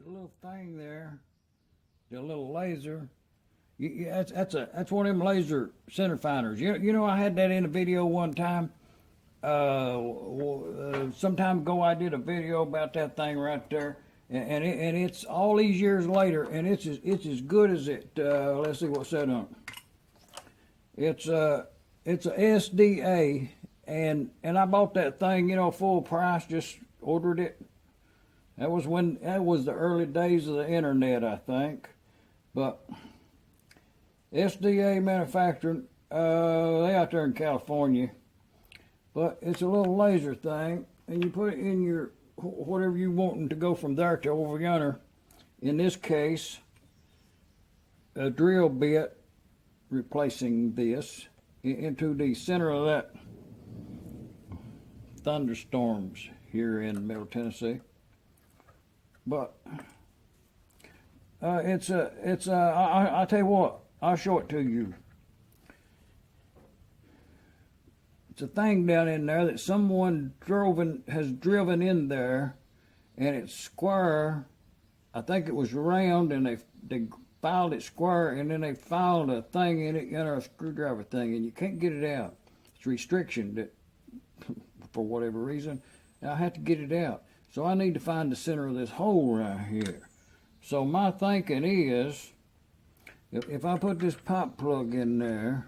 the little thing there, the little laser. That's one of them laser center finders. You know, I had that in a video one time. Some time ago, I did a video about that thing right there, and it's all these years later, and it's as good as it. Let's see what's said on it. It's a SDA, and I bought that thing, you know, full price. Just ordered it. That was the early days of the internet, I think. But SDA manufacturing, they out there in California. But it's a little laser thing, and you put it in your whatever you want to go from there to over yonder. In this case, a drill bit replacing this into the center of that thunderstorms here in Middle Tennessee. But I'll tell you what, I'll show it to you. It's a thing down in there that someone has driven in there, and it's square. I think it was round, and they filed it square, and then they filed a thing in it, you know, a screwdriver thing, and you can't get it out. It's restriction that, for whatever reason, I have to get it out. So I need to find the center of this hole right here. So my thinking is, if I put this pipe plug in there,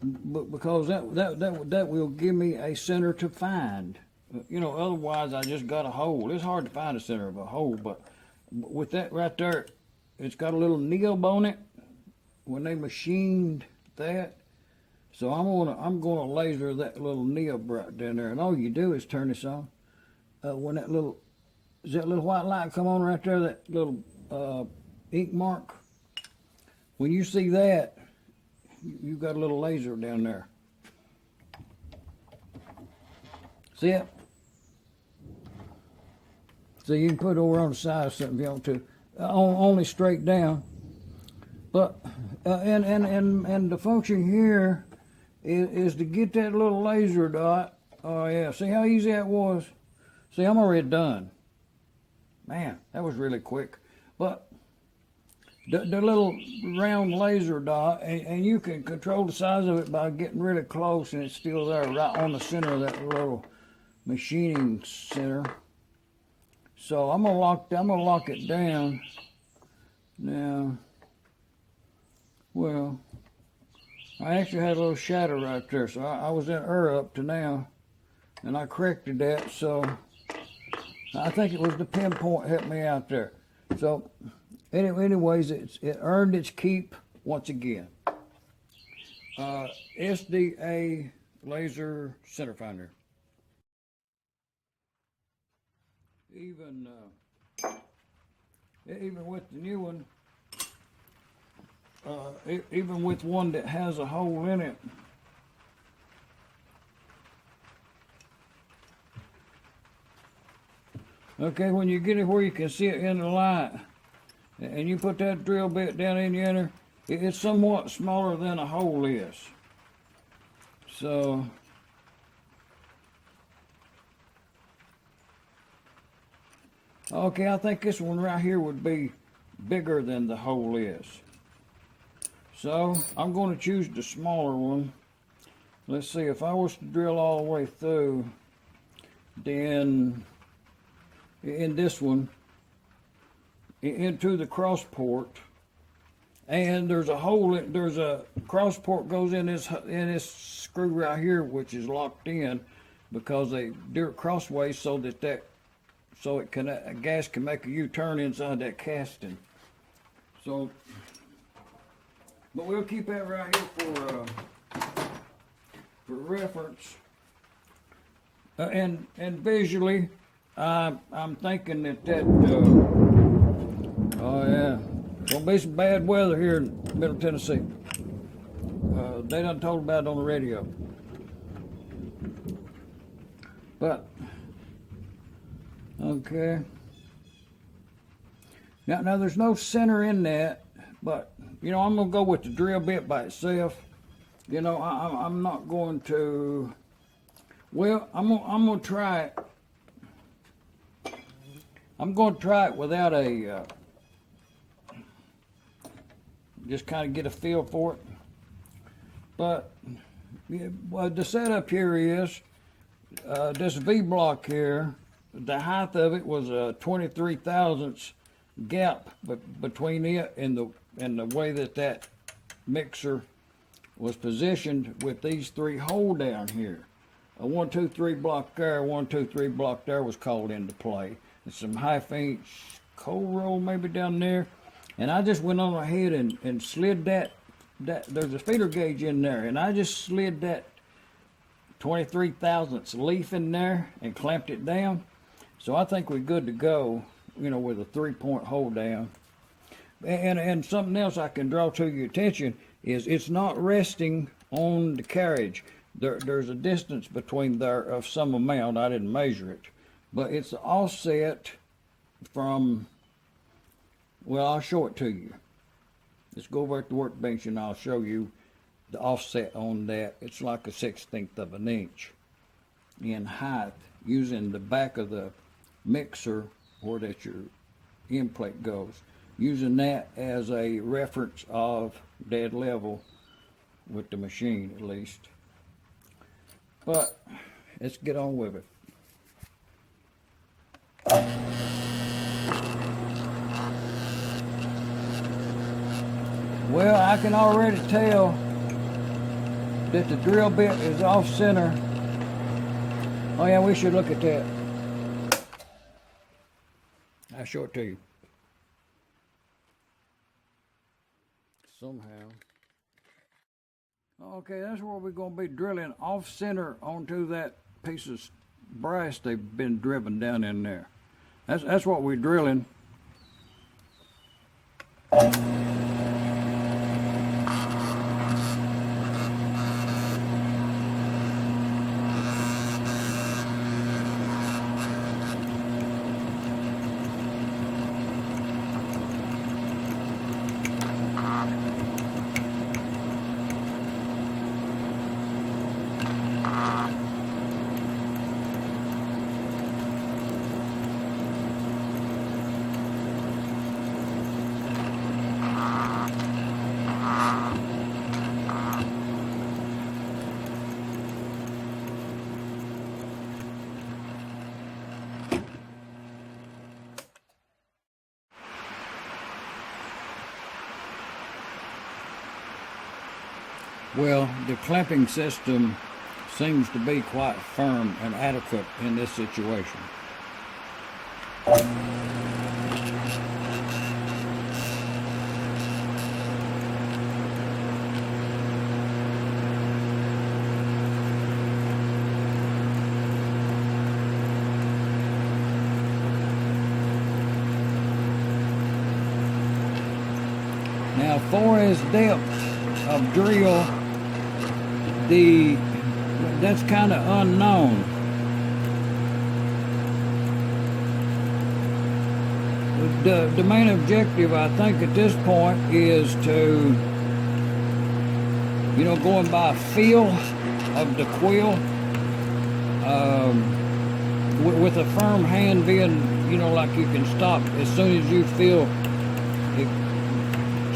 because that will give me a center to find. You know, otherwise I just got a hole. It's hard to find a center of a hole, but with that right there, it's got a little nib on it when they machined that. So I'm gonna laser that little nib right down there, and all you do is turn this on. When that little white light come on right there, that little ink mark, when you see that, you got a little laser down there. See it? So you can put it over on the side or something if you want to. Only straight down. But and the function here is to get that little laser dot. Oh yeah, see how easy that was? See, I'm already done. Man, that was really quick. But the little round laser dot, and you can control the size of it by getting really close, and it's still there right on the center of that little machining center. So I'm gonna lock it down now. Well, I actually had a little shadow right there, so I was in error up to now, and I corrected that. So I think it was the pinpoint helped me out there. So anyways, it earned its keep once again. SDA laser center finder. Even with the new one, even with one that has a hole in it, okay, when you get it where you can see it in the light, and you put that drill bit down in yonder, it's somewhat smaller than a hole is. So okay, I think this one right here would be bigger than the hole is. So I'm going to choose the smaller one. Let's see, if I was to drill all the way through, then in this one, into the cross port, and there's a hole, there's a cross port goes in this screw right here, which is locked in because they do it crossways so gas can make a U-turn inside that casting. So, but we'll keep that right here for reference. And visually, I'm thinking that oh yeah, gonna be some bad weather here in Middle Tennessee. They done told about it on the radio. But okay. Now there's no center in that, but you know, I'm gonna go with the drill bit by itself. You know, I'm not going to. Well, I'm gonna try it. I'm going to try it without a, just kind of get a feel for it. But yeah, well, the setup here is this V block here. The height of it was a 23 thousandths gap between it and the way that mixer was positioned with these three holes down here. A 1, 2, 3 block there, 1, 2, 3 block there was called into play. And some 1/2 inch cold roll maybe down there. And I just went on ahead and slid that there's a feeder gauge in there, and I just slid that 23 thousandths leaf in there and clamped it down. So I think we're good to go, you know, with a 3-point hold down. And something else I can draw to your attention is it's not resting on the carriage. There's a distance between there of some amount. I didn't measure it, but it's offset from, well, I'll show it to you. Let's go over at the workbench and I'll show you the offset on that. It's like a 1/16 of an inch in height, using the back of the mixer where that your end plate goes, using that as a reference of dead level with the machine at least. But let's get on with it. Well, I can already tell that the drill bit is off center. Oh yeah, we should look at that. I'll show it to you. Somehow. Okay, that's where we're going to be drilling off center onto that piece of brass they've been driven down in there. That's what we're drilling. Well, the clamping system seems to be quite firm and adequate in this situation. Now, for his depth of drill, that's kind of unknown. The main objective, I think, at this point is to, you know, going by feel of the quill, with a firm hand being, you know, like you can stop as soon as you feel it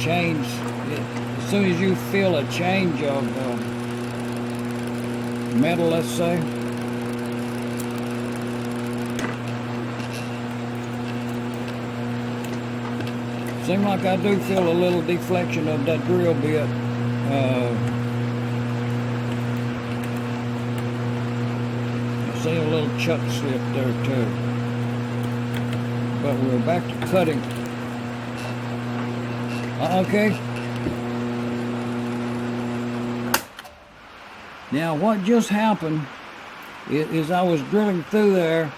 change. As soon as you feel a change of metal, let's say. Seems like I do feel a little deflection of that drill bit. I see a little chuck slip there too. But we're back to cutting. Okay. Now what just happened is I was drilling through there,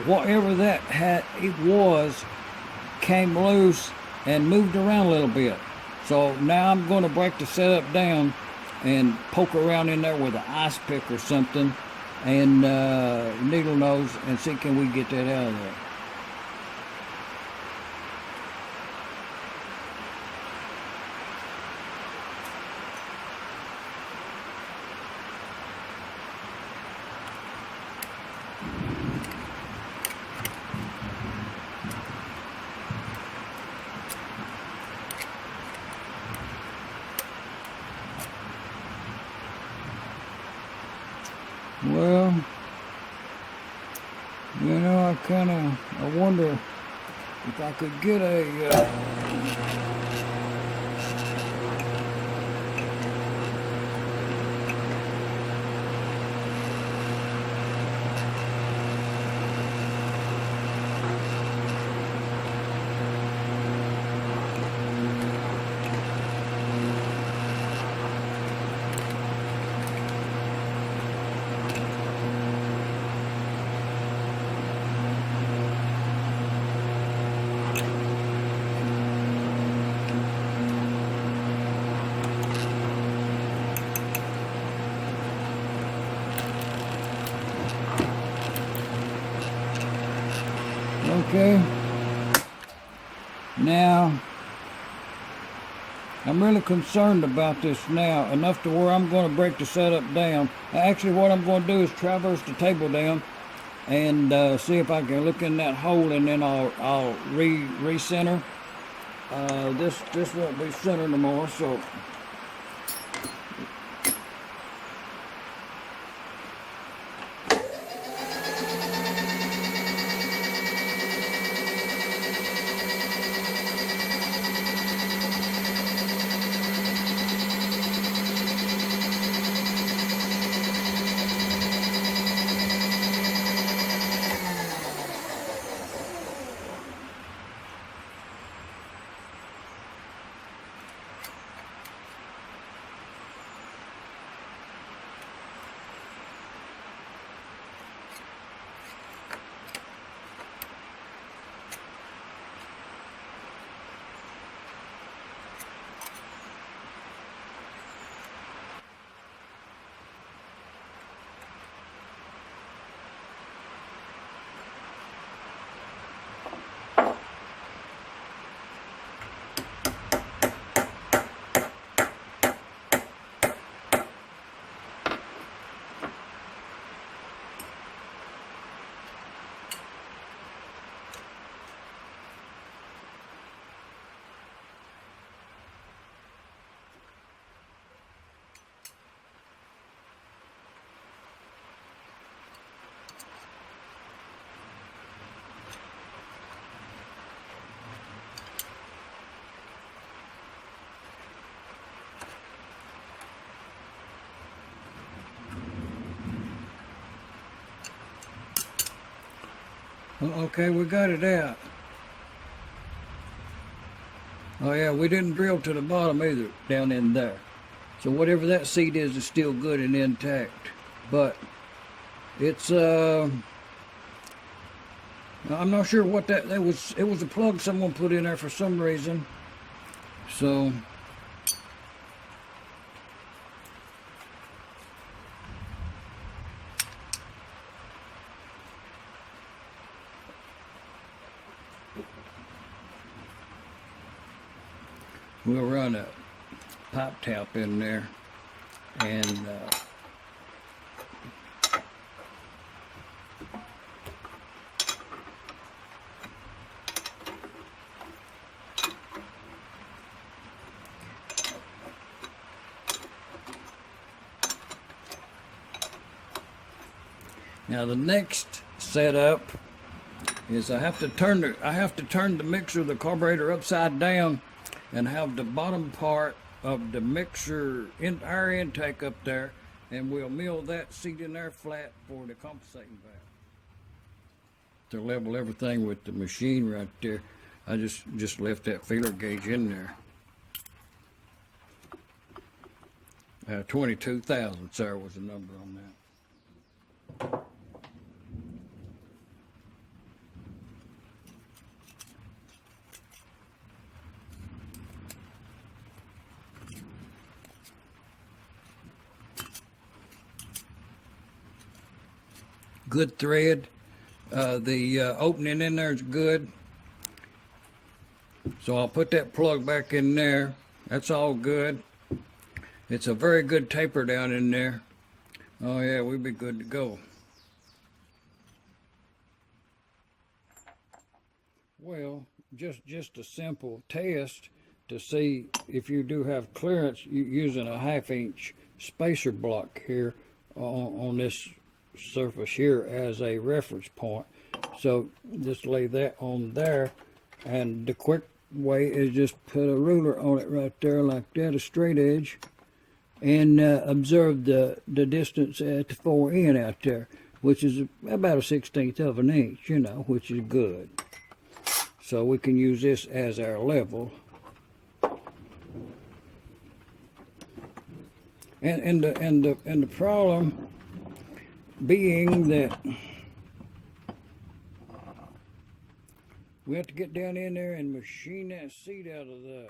whatever that it was came loose and moved around a little bit. So now I'm going to break the setup down and poke around in there with an ice pick or something and needle nose and see can we get that out of there. Well, you know, I wonder if I could get a, okay. Now, I'm really concerned about this now, enough to where I'm going to break the setup down. Actually, what I'm going to do is traverse the table down and see if I can look in that hole, and then I'll recenter. This won't be centered anymore, so. Okay, we got it out. Oh yeah, we didn't drill to the bottom either, down in there. So whatever that seat is still good and intact. But it's I'm not sure what that was. It was a plug someone put in there for some reason. So we'll run a pipe tap in there, and now the next setup is I have to turn the mixer, the carburetor, upside down, and have the bottom part of the mixer in air intake up there, and we'll mill that seat in there flat for the compensating valve. To level everything with the machine right there, I just left that feeler gauge in there. 22 thousandths there was the number on that. Good thread. The opening in there is good. So I'll put that plug back in there. That's all good. It's a very good taper down in there. Oh yeah, we'll be good to go. Well, just a simple test to see if you do have clearance using a 1/2 inch spacer block here on this surface here as a reference point. So just lay that on there, and the quick way is just put a ruler on it right there like that, a straight edge, and observe the distance at the fore end out there, which is about a 1/16 of an inch, you know, which is good. So we can use this as our level. And the problem being that we have to get down in there and machine that seat out of there.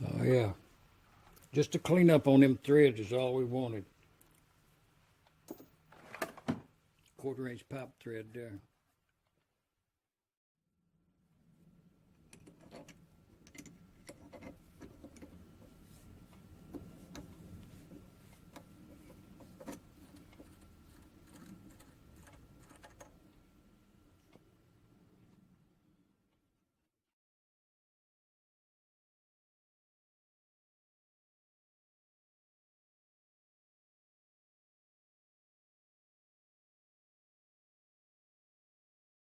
Oh yeah, just to clean up on them threads is all we wanted. 1/4 inch pipe thread there.